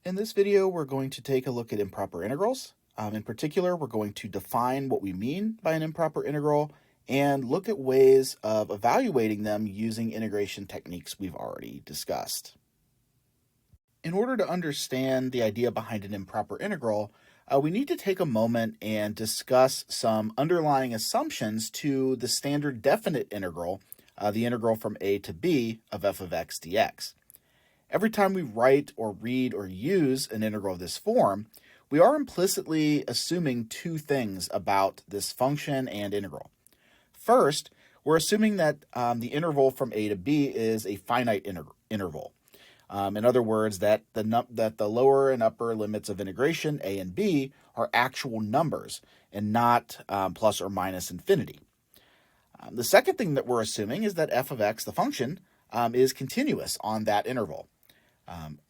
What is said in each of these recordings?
In this video, we're going to take a look at improper integrals. In particular, we're going to define what we mean by an improper integral and look at ways of evaluating them using integration techniques we've already discussed. In order to understand the idea behind an improper integral, we need to take a moment and discuss some underlying assumptions to the standard definite integral, the integral from a to b of f of x dx. Every time we write or read or use an integral of this form, we are implicitly assuming two things about this function and integral. First, we're assuming that the interval from a to b is a finite interval. In other words, that the lower and upper limits of integration, a and b, are actual numbers and not plus or minus infinity. The second thing that we're assuming is that f of x, the function, is continuous on that interval.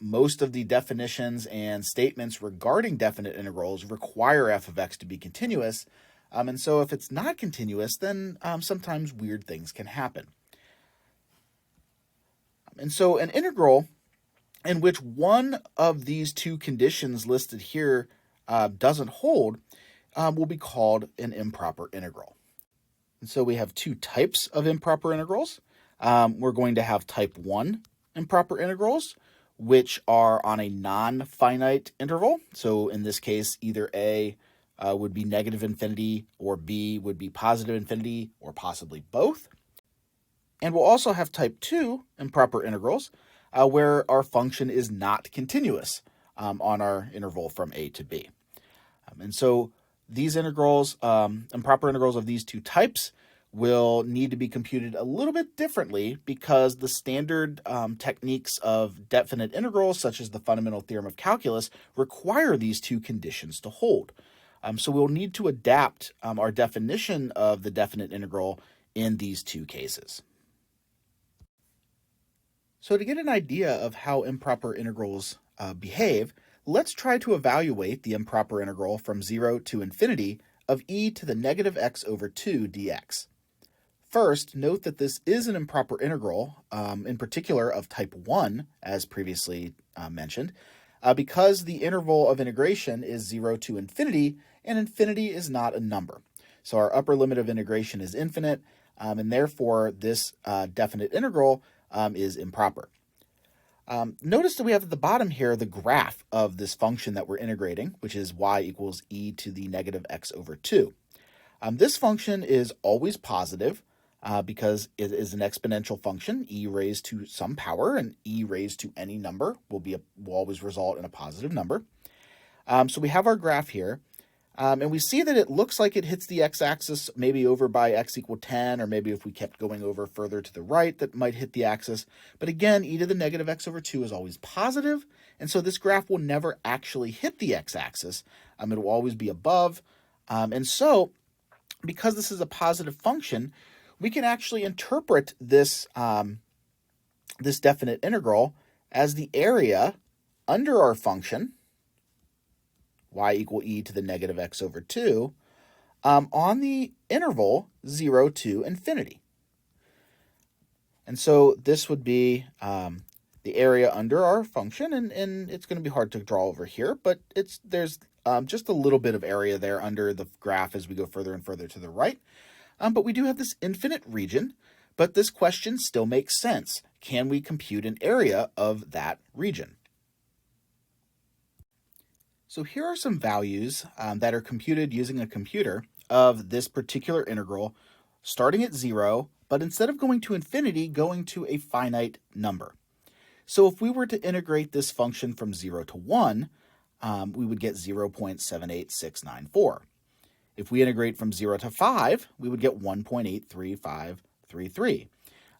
Most of the definitions and statements regarding definite integrals require f of x to be continuous, and so if it's not continuous, then sometimes weird things can happen. And so an integral in which one of these two conditions listed here doesn't hold will be called an improper integral. And so we have two types of improper integrals. We're going to have type 1 improper integrals, which are on a non-finite interval. So in this case, either a would be negative infinity or b would be positive infinity or possibly both. And we'll also have type 2 improper integrals where our function is not continuous on our interval from a to b. And so these integrals, improper integrals of these two types, will need to be computed a little bit differently because the standard techniques of definite integrals, such as the fundamental theorem of calculus, require these two conditions to hold. So we'll need to adapt our definition of the definite integral in these two cases. So to get an idea of how improper integrals behave, let's try to evaluate the improper integral from 0 to infinity of e to the negative x over 2 dx. First, note that this is an improper integral, in particular of type 1, as previously mentioned, because the interval of integration is 0 to infinity, and infinity is not a number. So our upper limit of integration is infinite, and therefore this definite integral is improper. Notice that we have at the bottom here the graph of this function that we're integrating, which is y equals e to the negative x over 2. This function is always positive, because it is an exponential function, e raised to some power, and e raised to any number will always result in a positive number. So we have our graph here, and we see that it looks like it hits the x-axis maybe over by x equal 10, or maybe if we kept going over further to the right, that might hit the axis. But again, e to the negative x over 2 is always positive, and so this graph will never actually hit the x-axis. It will always be above, and so because this is a positive function, we can actually interpret this, this definite integral as the area under our function, y equal e to the negative x over 2, on the interval 0 to infinity. And so this would be the area under our function, and it's going to be hard to draw over here, but there's just a little bit of area there under the graph as we go further and further to the right. But we do have this infinite region, but this question still makes sense. Can we compute an area of that region? So here are some values that are computed using a computer of this particular integral, starting at 0, but instead of going to infinity, going to a finite number. So if we were to integrate this function from 0 to 1, we would get 0.78694. If we integrate from 0 to 5, we would get 1.83533.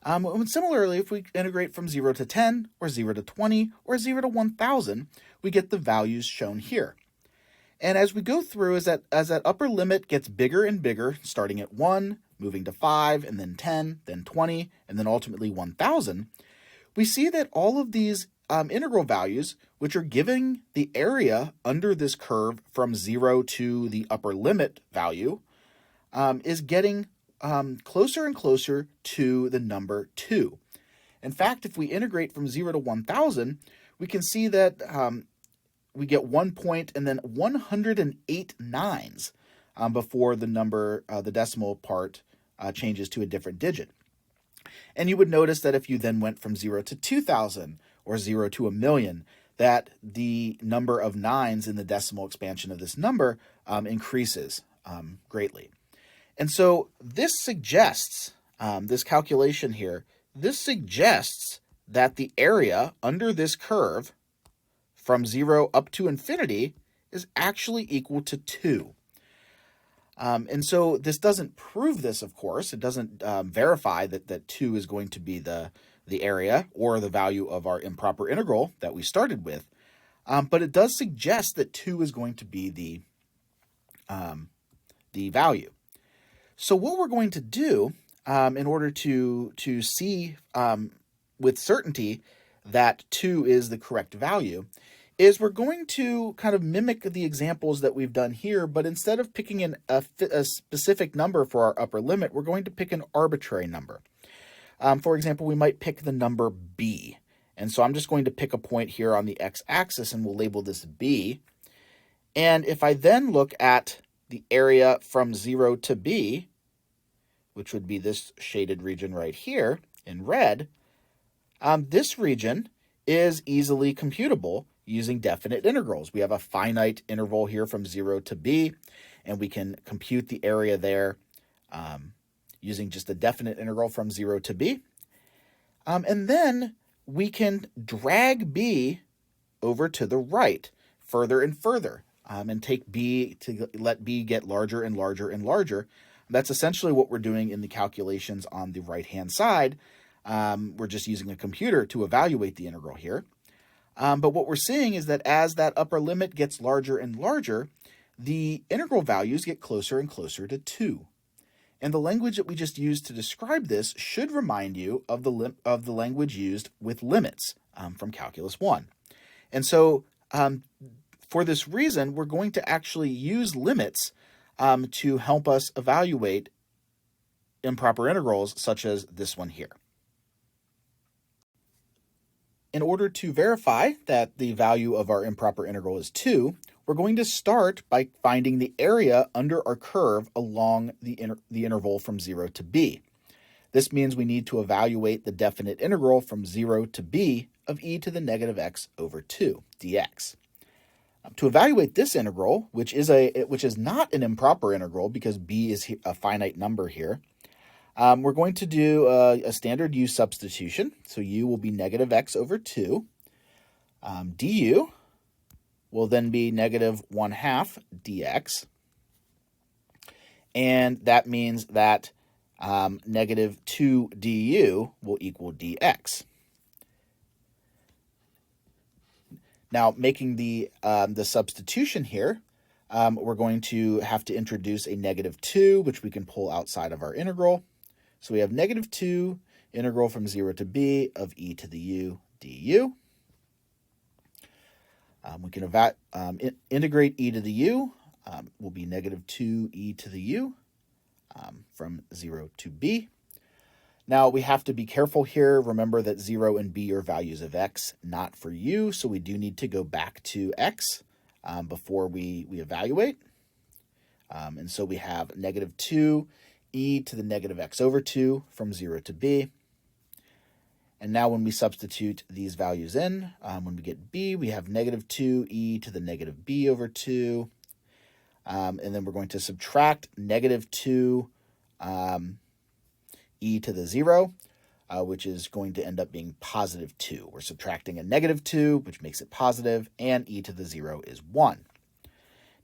And similarly, if we integrate from 0 to 10, or 0 to 20, or 0 to 1,000, we get the values shown here. And as we go through, as that upper limit gets bigger and bigger, starting at 1, moving to 5, and then 10, then 20, and then ultimately 1,000, we see that all of these integral values, which are giving the area under this curve from 0 to the upper limit value, is getting closer and closer to the number 2. In fact, if we integrate from 0 to 1,000, we can see that we get 1 point and then 108 nines before the number, the decimal part, changes to a different digit. And you would notice that if you then went from 0 to 2,000 or 0 to 1,000,000, that the number of nines in the decimal expansion of this number increases greatly. And so this suggests, this calculation here, this suggests that the area under this curve from 0 up to infinity is actually equal to 2. And so this doesn't prove this, of course. It doesn't verify that 2 is going to be the area or the value of our improper integral that we started with. But it does suggest that 2 is going to be the value. So what we're going to do in order to see with certainty that 2 is the correct value is we're going to kind of mimic the examples that we've done here, but instead of picking a specific number for our upper limit, we're going to pick an arbitrary number. For example, we might pick the number b. And so I'm just going to pick a point here on the x-axis and we'll label this b. And if I then look at the area from 0 to b, which would be this shaded region right here in red, this region is easily computable using definite integrals. We have a finite interval here from 0 to b, and we can compute the area there using just a definite integral from 0 to b. And then we can drag b over to the right further and further and take b to let b get larger and larger and larger. That's essentially what we're doing in the calculations on the right-hand side. We're just using a computer to evaluate the integral here. But what we're seeing is that as that upper limit gets larger and larger, the integral values get closer and closer to 2. And the language that we just used to describe this should remind you of the language used with limits from Calculus 1. And so for this reason, we're going to actually use limits to help us evaluate improper integrals such as this one here. In order to verify that the value of our improper integral is 2, we're going to start by finding the area under our curve along the interval from 0 to b. This means we need to evaluate the definite integral from 0 to b of e to the negative x over 2 dx. To evaluate this integral, which is not an improper integral because b is a finite number here, we're going to do a standard u substitution. So u will be negative x over 2. Du will then be negative 1/2 dx. And that means that negative 2 du will equal dx. Now, making the substitution here, we're going to have to introduce a negative 2, which we can pull outside of our integral. So we have negative 2 integral from 0 to b of e to the u du. We can integrate e to the u, will be negative 2 e to the u from 0 to b. Now, we have to be careful here. Remember that 0 and b are values of x, not for u, so we do need to go back to x before we evaluate. And so we have negative 2 e to the negative x over 2 from 0 to b. And now when we substitute these values in, when we get b, we have negative 2 e to the negative b over 2. And then we're going to subtract negative 2 e to the 0, which is going to end up being positive 2. We're subtracting a negative 2, which makes it positive, and e to the 0 is 1.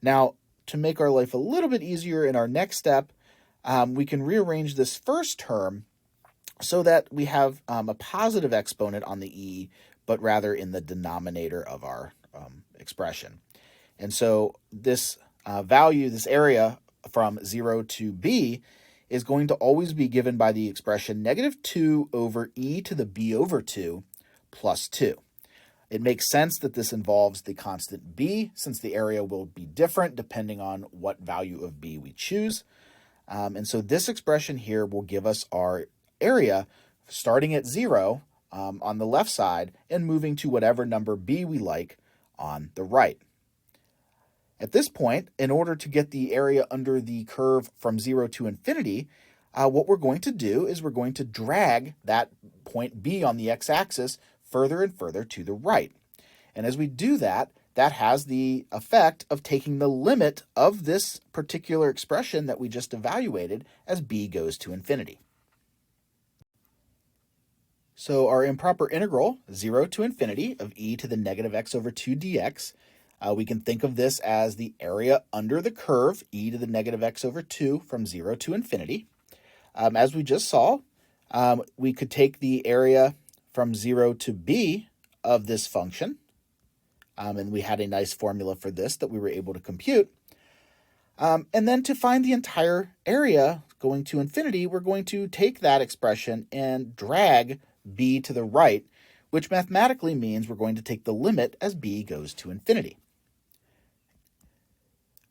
Now, to make our life a little bit easier in our next step, we can rearrange this first term so that we have a positive exponent on the e, but rather in the denominator of our expression. And so this value, this area from 0 to b, is going to always be given by the expression negative 2 over e to the b over 2 plus 2. It makes sense that this involves the constant b, since the area will be different depending on what value of b we choose. And so this expression here will give us our area starting at 0 on the left side and moving to whatever number b we like on the right. At this point, in order to get the area under the curve from 0 to infinity, what we're going to do is we're going to drag that point B on the x-axis further and further to the right. And as we do that, that has the effect of taking the limit of this particular expression that we just evaluated as b goes to infinity. So our improper integral, 0 to infinity of e to the negative x over 2 dx, we can think of this as the area under the curve, e to the negative x over 2 from 0 to infinity. As we just saw, we could take the area from 0 to b of this function, and we had a nice formula for this that we were able to compute. And then to find the entire area going to infinity, we're going to take that expression and drag b to the right, which mathematically means we're going to take the limit as b goes to infinity.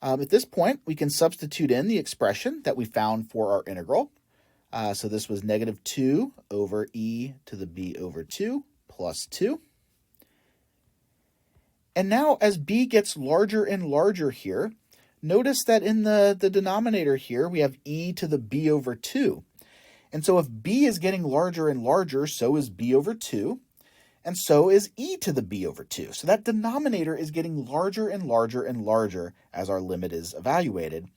At this point, we can substitute in the expression that we found for our integral. So this was negative 2 over e to the b over 2 plus 2. And now as b gets larger and larger here, notice that in the denominator here, we have e to the b over 2. And so if b is getting larger and larger, so is b over 2, and so is e to the b over 2. So that denominator is getting larger and larger and larger as our limit is evaluated.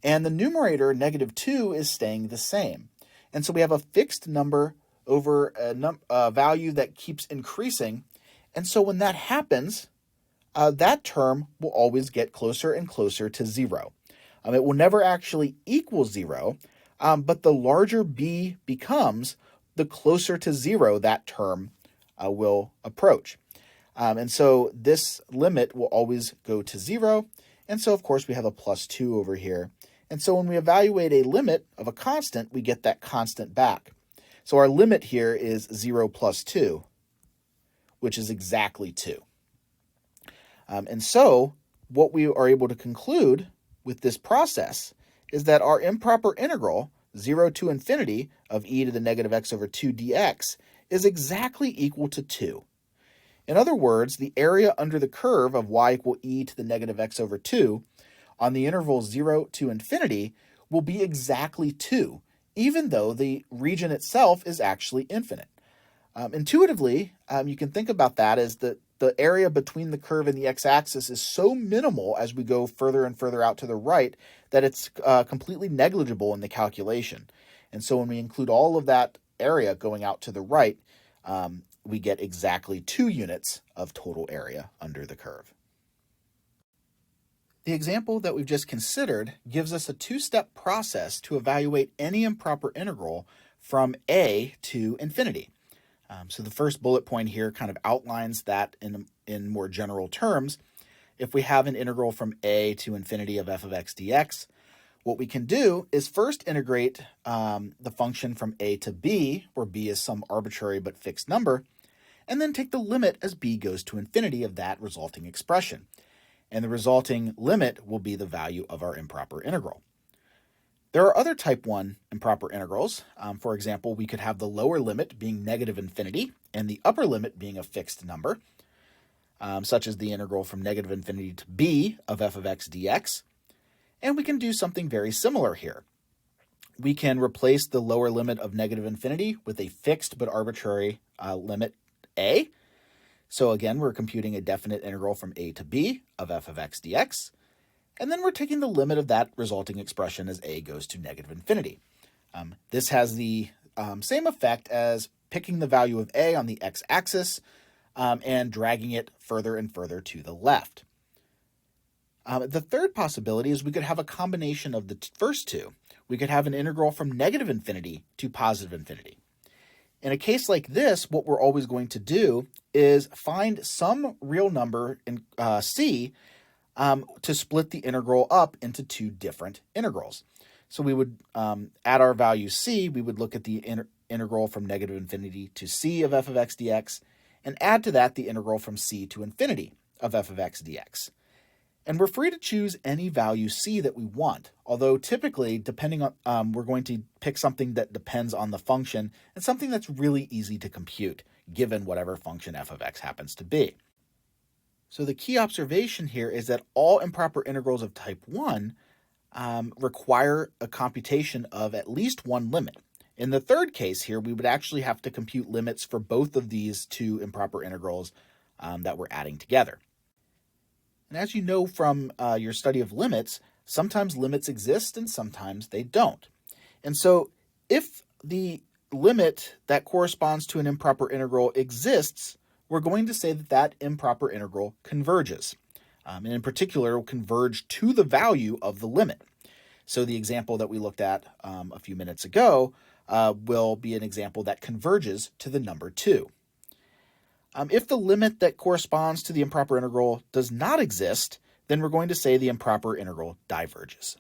And the numerator, negative 2, is staying the same. And so we have a fixed number over a value that keeps increasing. And so when that happens, that term will always get closer and closer to 0. It will never actually equal 0, but the larger b becomes, the closer to 0 that term will approach. And so this limit will always go to 0. And so, of course, we have a plus 2 over here. And so when we evaluate a limit of a constant, we get that constant back. So our limit here is 0 plus 2, which is exactly 2. And so what we are able to conclude with this process is that our improper integral, 0 to infinity of e to the negative x over 2 dx, is exactly equal to 2. In other words, the area under the curve of y equal e to the negative x over 2 on the interval 0 to infinity will be exactly 2, even though the region itself is actually infinite. Intuitively, you can think about that as the area between the curve and the x-axis is so minimal as we go further and further out to the right that it's completely negligible in the calculation. And so when we include all of that area going out to the right, we get exactly 2 units of total area under the curve. The example that we've just considered gives us a 2-step process to evaluate any improper integral from a to infinity. So the first bullet point here kind of outlines that in more general terms. If we have an integral from a to infinity of f of x dx, what we can do is first integrate the function from a to b, where b is some arbitrary but fixed number, and then take the limit as b goes to infinity of that resulting expression. And the resulting limit will be the value of our improper integral. There are other type 1 improper integrals. For example, we could have the lower limit being negative infinity and the upper limit being a fixed number, such as the integral from negative infinity to b of f of x dx. And we can do something very similar here. We can replace the lower limit of negative infinity with a fixed but arbitrary limit a. So again, we're computing a definite integral from a to b of f of x dx. And then we're taking the limit of that resulting expression as a goes to negative infinity. This has the same effect as picking the value of a on the x-axis and dragging it further and further to the left. The third possibility is we could have a combination of the first two. We could have an integral from negative infinity to positive infinity. In a case like this, what we're always going to do is find some real number in c to split the integral up into 2 different integrals. So we would, at our value c, we would look at the integral from negative infinity to c of f of x dx, and add to that the integral from c to infinity of f of x dx. And we're free to choose any value c that we want, although typically, depending on, we're going to pick something that depends on the function and something that's really easy to compute, given whatever function f of x happens to be. So the key observation here is that all improper integrals of type 1 require a computation of at least one limit. In the third case here, we would actually have to compute limits for both of these two improper integrals that we're adding together. And as you know from your study of limits, sometimes limits exist and sometimes they don't. And so if the limit that corresponds to an improper integral exists, we're going to say that that improper integral converges. And in particular, it will converge to the value of the limit. So the example that we looked at a few minutes ago will be an example that converges to the number 2. If the limit that corresponds to the improper integral does not exist, then we're going to say the improper integral diverges.